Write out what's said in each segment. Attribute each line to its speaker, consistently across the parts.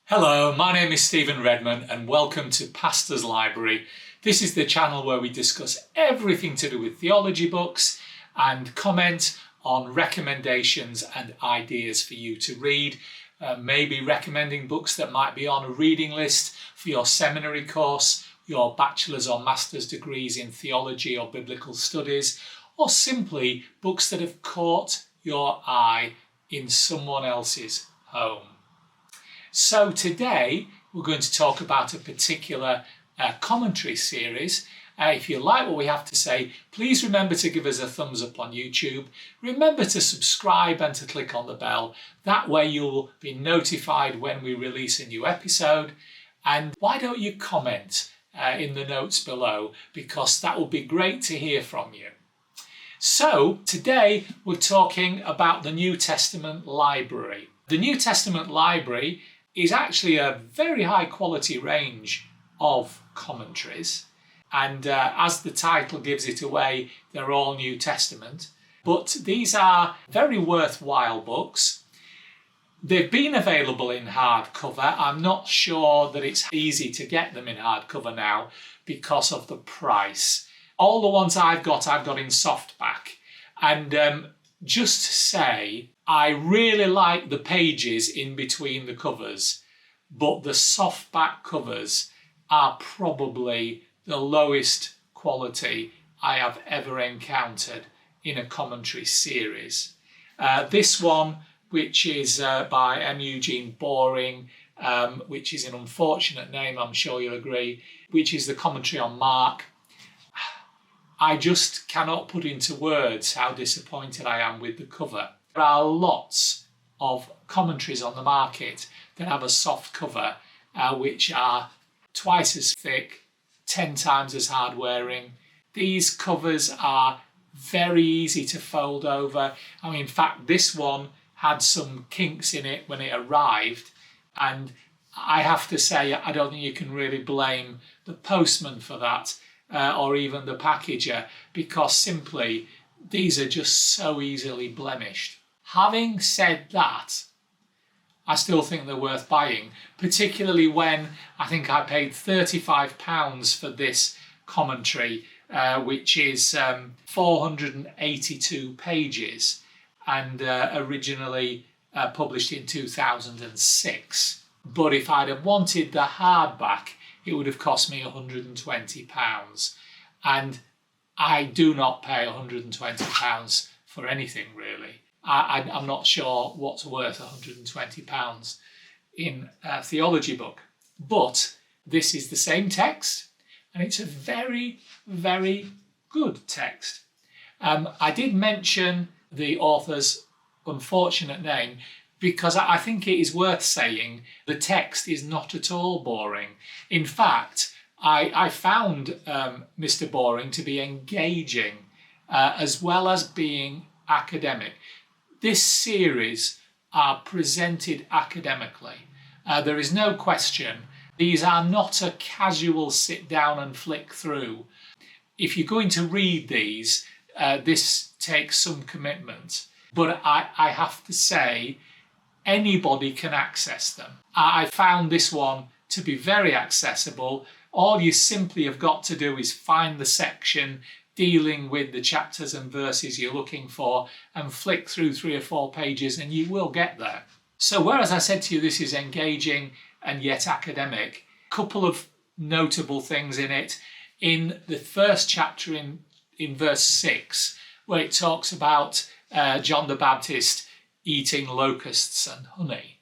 Speaker 1: Hello, my name is Stephen Redman and welcome to Pastor's Library. This is the channel where we discuss everything to do with theology books and comment on recommendations and ideas for you to read. Maybe recommending books that might be on a reading list for your seminary course, your bachelor's or master's degrees in theology or biblical studies, or simply books that have caught your eye in someone else's home. So today we're going to talk about a particular commentary series. If you like what we have to say, please remember to give us a thumbs up on YouTube. Remember to subscribe and to click on the bell. That way you'll be notified when we release a new episode. And why don't you comment in the notes below, because that will be great to hear from you. So today we're talking about the New Testament library. The New Testament library is actually a very high quality range of commentaries, and as the title gives it away, they're all New Testament, but these are very worthwhile books. They've been available in hardcover. I'm not sure that it's easy to get them in hardcover now because of the price. All the ones I've got in softback, and just to say, I really like the pages in between the covers, but the softback covers are probably the lowest quality I have ever encountered in a commentary series. This one, which is by M. Eugene Boring, which is an unfortunate name, I'm sure you'll agree, which is the commentary on Mark. I just cannot put into words how disappointed I am with the cover. There are lots of commentaries on the market that have a soft cover, which are twice as thick, 10 times as hard wearing. These covers are very easy to fold over. I mean, in fact, this one had some kinks in it when it arrived, and I have to say, I don't think you can really blame the postman for that, or even the packager, because simply these are just so easily blemished. Having said that, I still think they're worth buying, particularly when I think I paid £35 for this commentary, which is 482 pages and originally published in 2006. But if I'd have wanted the hardback, it would have cost me £120. And I do not pay £120 for anything, really. I'm not sure what's worth £120 in a theology book. But this is the same text, and it's a very, very good text. I did mention the author's unfortunate name because I think it is worth saying the text is not at all boring. In fact, I found Mr. Boring to be engaging as well as being academic. This series are presented academically. There is no question. These are not a casual sit down and flick through. If you're going to read these, this takes some commitment. But I have to say, anybody can access them. I found this one to be very accessible. All you simply have got to do is find the section dealing with the chapters and verses you're looking for and flick through 3 or 4 pages and you will get there. So whereas I said to you this is engaging and yet academic, a couple of notable things in it. In the first chapter in verse 6, where it talks about John the Baptist eating locusts and honey,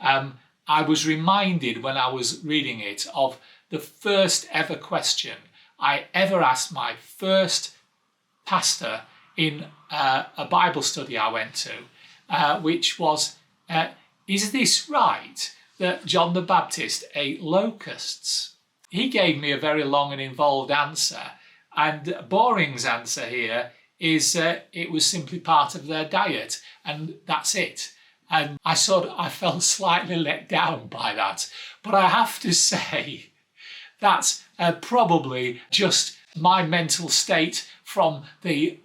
Speaker 1: I was reminded when I was reading it of the first ever question I ever asked my first pastor in a Bible study I went to, which was, is this right that John the Baptist ate locusts? He gave me a very long and involved answer, and Boring's answer here is it was simply part of their diet, and that's it. And I felt slightly let down by that. But I have to say, that's probably just my mental state from the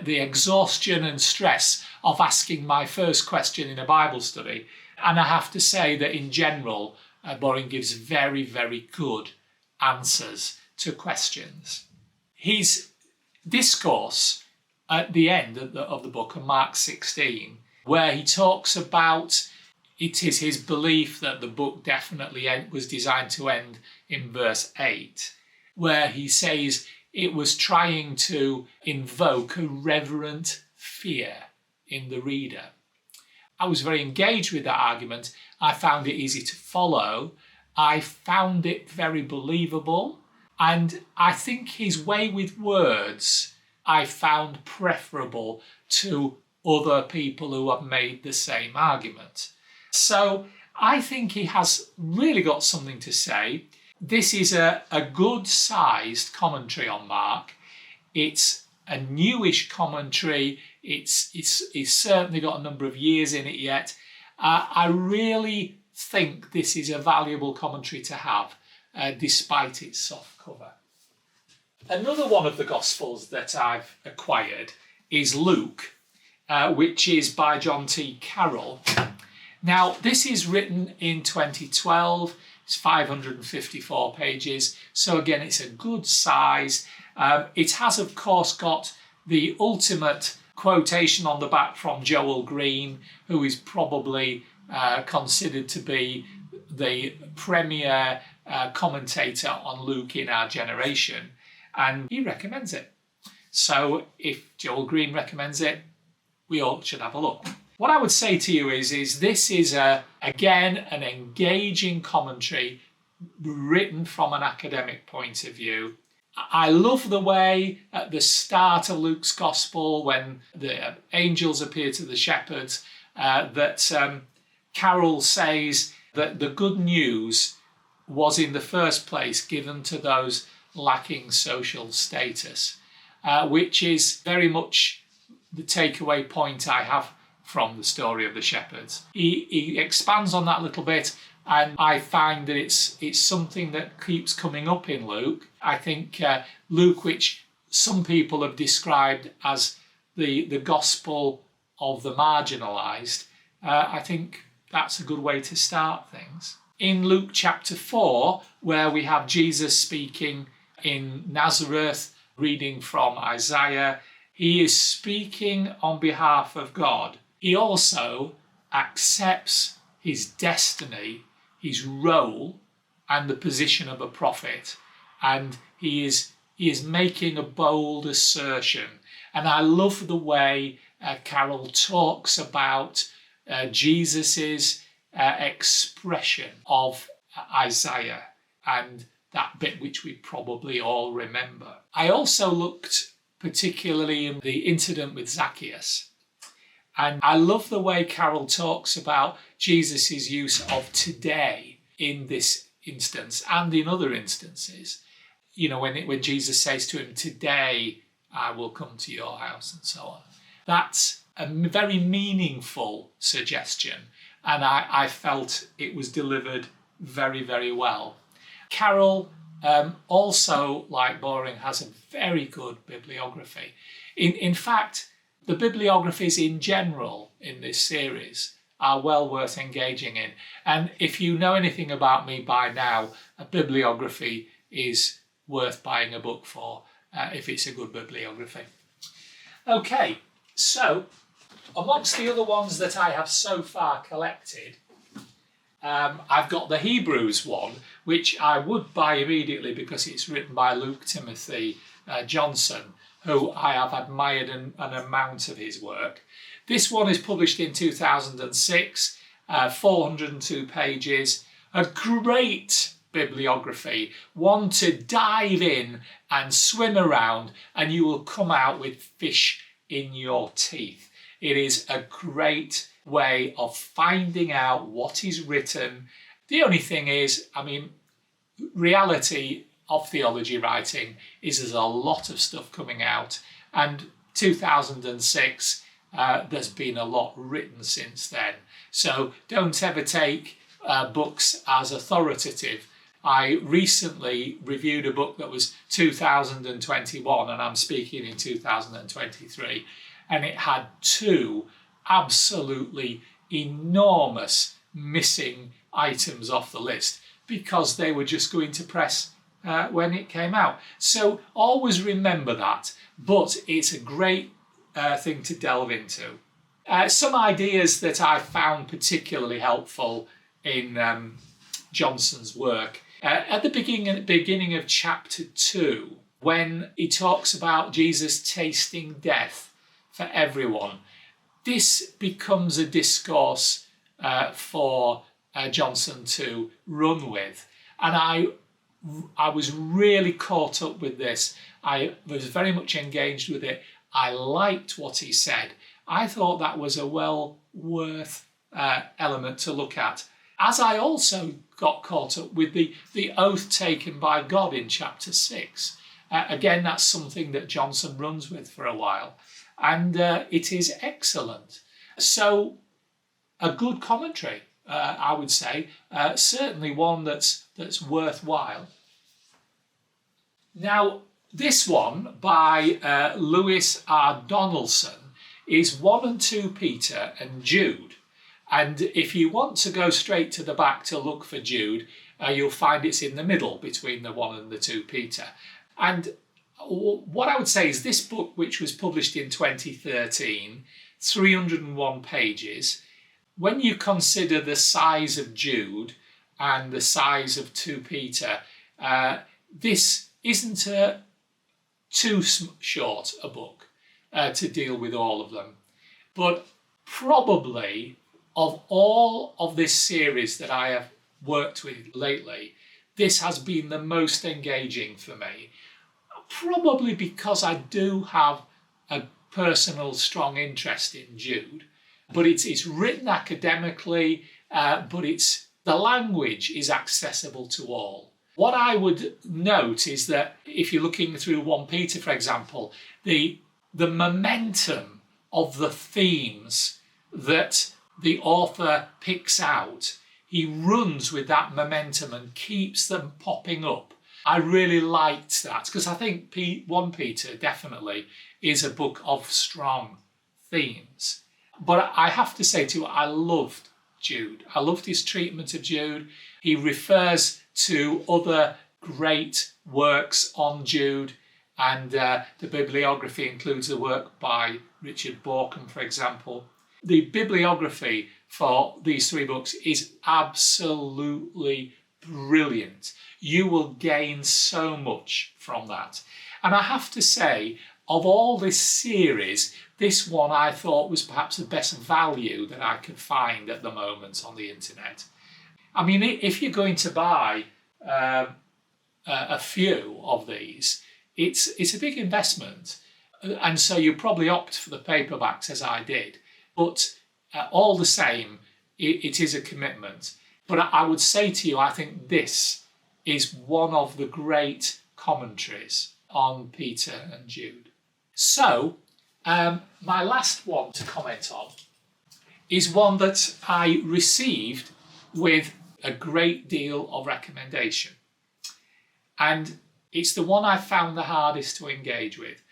Speaker 1: exhaustion and stress of asking my first question in a Bible study. And I have to say that in general, Boring gives very, very good answers to questions. His discourse at the end of the book, of Mark 16, where he talks about it is his belief that the book definitely was designed to end in verse 8, where he says it was trying to invoke a reverent fear in the reader. I was very engaged with that argument. I found it easy to follow. I found it very believable. And I think his way with words I found preferable to other people who have made the same argument. So I think he has really got something to say. This is a good-sized commentary on Mark. It's a newish commentary. It's certainly got a number of years in it yet. I really think this is a valuable commentary to have, despite its soft cover. Another one of the Gospels that I've acquired is Luke, which is by John T. Carroll. Now, this is written in 2012. It's 554 pages. So again, it's a good size. It has, of course, got the ultimate quotation on the back from Joel Green, who is probably considered to be the premier commentator on Luke in our generation. And he recommends it. So if Joel Green recommends it, we all should have a look. What I would say to you is this is, again, an engaging commentary written from an academic point of view. I love the way at the start of Luke's Gospel, when the angels appear to the shepherds, that Carroll says that the good news was in the first place given to those lacking social status, which is very much the takeaway point I have from the story of the shepherds. He expands on that a little bit, and I find that it's something that keeps coming up in Luke. I think Luke, which some people have described as the gospel of the marginalised, I think that's a good way to start things. In Luke chapter 4, where we have Jesus speaking in Nazareth, reading from Isaiah, he is speaking on behalf of God. He also accepts his destiny, his role, and the position of a prophet. And he is making a bold assertion. And I love the way Carroll talks about Jesus's expression of Isaiah and that bit which we probably all remember. I also looked particularly in the incident with Zacchaeus. And I love the way Carroll talks about Jesus' use of today in this instance and in other instances. You know, when Jesus says to him, "Today I will come to your house," and so on. That's a very meaningful suggestion, and I felt it was delivered very, very well. Carroll also, like Boring, has a very good bibliography. In fact, the bibliographies in general in this series are well worth engaging in. And if you know anything about me by now, a bibliography is worth buying a book for if it's a good bibliography. Okay, so amongst the other ones that I have so far collected, I've got the Hebrews one, which I would buy immediately because it's written by Luke Timothy Johnson, who I have admired an amount of his work. This one is published in 2006, 402 pages, a great bibliography, one to dive in and swim around, and you will come out with fish in your teeth. It is a great way of finding out what is written. The only thing is, reality of theology writing is there's a lot of stuff coming out, and 2006 there's been a lot written since then, so don't ever take books as authoritative. I recently reviewed a book that was 2021, and I'm speaking in 2023, and it had two absolutely enormous missing items off the list because they were just going to press when it came out. So always remember that, but it's a great thing to delve into. Some ideas that I found particularly helpful in Johnson's work. At the beginning of chapter 2, when he talks about Jesus tasting death for everyone, this becomes a discourse for Johnson to run with. And I was really caught up with this. I was very much engaged with it. I liked what he said. I thought that was a well worth element to look at. As I also got caught up with the oath taken by God in chapter 6. Again, that's something that Johnson runs with for a while. And it is excellent. So, a good commentary, I would say. Certainly one that's worthwhile. Now, this one by Lewis R. Donaldson is 1 and 2 Peter and Jude. And if you want to go straight to the back to look for Jude, you'll find it's in the middle between the 1 and the 2 Peter. And what I would say is this book, which was published in 2013, 301 pages, when you consider the size of Jude and the size of 2 Peter, this isn't too short a book to deal with all of them. But probably of all of this series that I have worked with lately, this has been the most engaging for me. Probably because I do have a personal strong interest in Jude, but it's written academically, but the language is accessible to all. What I would note is that if you're looking through 1 Peter, for example, the momentum of the themes that the author picks out, he runs with that momentum and keeps them popping up. I really liked that because I think 1 Peter definitely is a book of strong themes. But I have to say to you, I loved Jude. I loved his treatment of Jude. He refers to other great works on Jude, and the bibliography includes the work by Richard Borkham, for example. The bibliography for these 3 books is absolutely brilliant. You will gain so much from that. And I have to say, of all this series, this one I thought was perhaps the best value that I could find at the moment on the internet. I mean, if you're going to buy a few of these, it's a big investment. And so you probably opt for the paperbacks as I did. But all the same, it is a commitment. But I would say to you, I think this is one of the great commentaries on Peter and Jude. So, my last one to comment on is one that I received with a great deal of recommendation. And it's the one I found the hardest to engage with.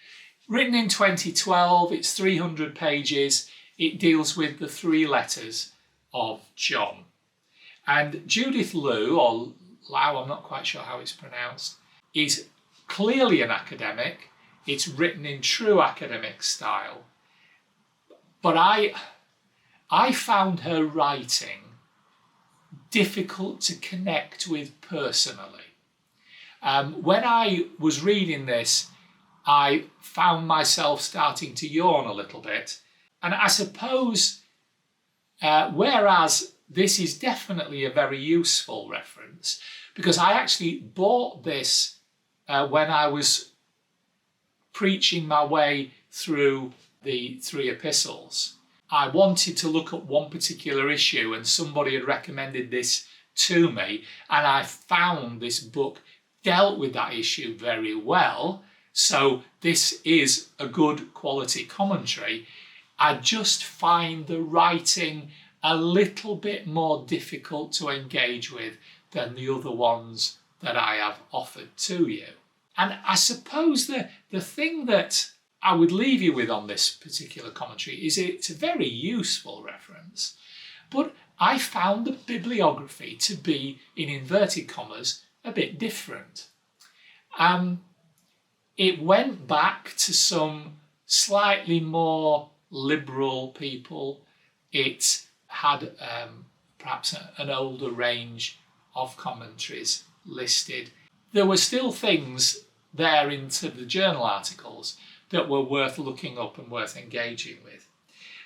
Speaker 1: Written in 2012, it's 300 pages. It deals with the 3 letters of John. And Judith Liu, or Lau, I'm not quite sure how it's pronounced, is clearly an academic. It's written in true academic style. But I found her writing difficult to connect with personally. When I was reading this, I found myself starting to yawn a little bit. And I suppose, whereas this is definitely a very useful reference, because I actually bought this when I was preaching my way through the 3 epistles. I wanted to look at one particular issue and somebody had recommended this to me, and I found this book dealt with that issue very well. So this is a good quality commentary. I just find the writing a little bit more difficult to engage with than the other ones that I have offered to you. And I suppose the thing that I would leave you with on this particular commentary is it's a very useful reference, but I found the bibliography to be, in inverted commas, a bit different. It went back to some slightly more liberal people. It had perhaps an older range of commentaries listed. There were still things there into the journal articles that were worth looking up and worth engaging with.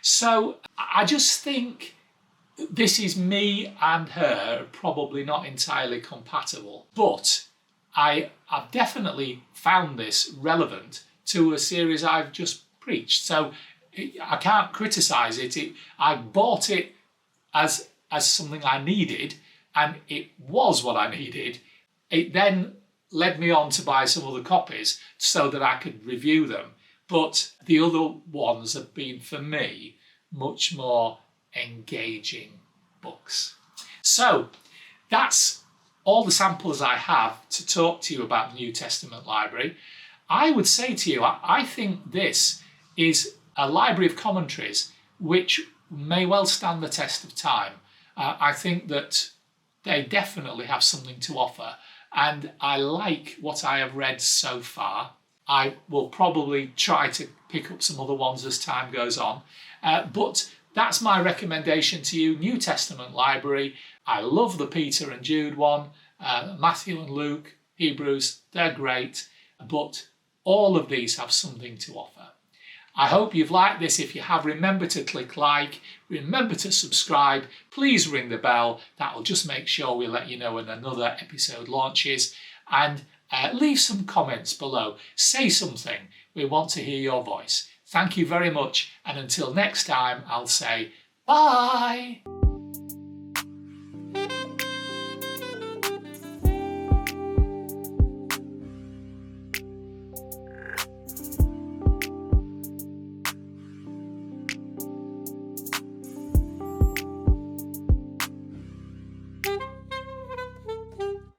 Speaker 1: So I just think this is me and her probably not entirely compatible, but I've definitely found this relevant to a series I've just preached. So I can't criticise it. I bought it as something I needed, and it was what I needed. It then led me on to buy some other copies so that I could review them. But the other ones have been, for me, much more engaging books. So that's all the samples I have to talk to you about the New Testament library. I would say to you, I think this is a library of commentaries which may well stand the test of time. I think that they definitely have something to offer, and I like what I have read so far. I will probably try to pick up some other ones as time goes on, but that's my recommendation to you, New Testament library. I love the Peter and Jude one, Matthew and Luke, Hebrews, they're great, but all of these have something to offer. I hope you've liked this. If you have, remember to click like, remember to subscribe, please ring the bell. That will just make sure we let you know when another episode launches. And leave some comments below. Say something. We want to hear your voice. Thank you very much. And until next time, I'll say bye.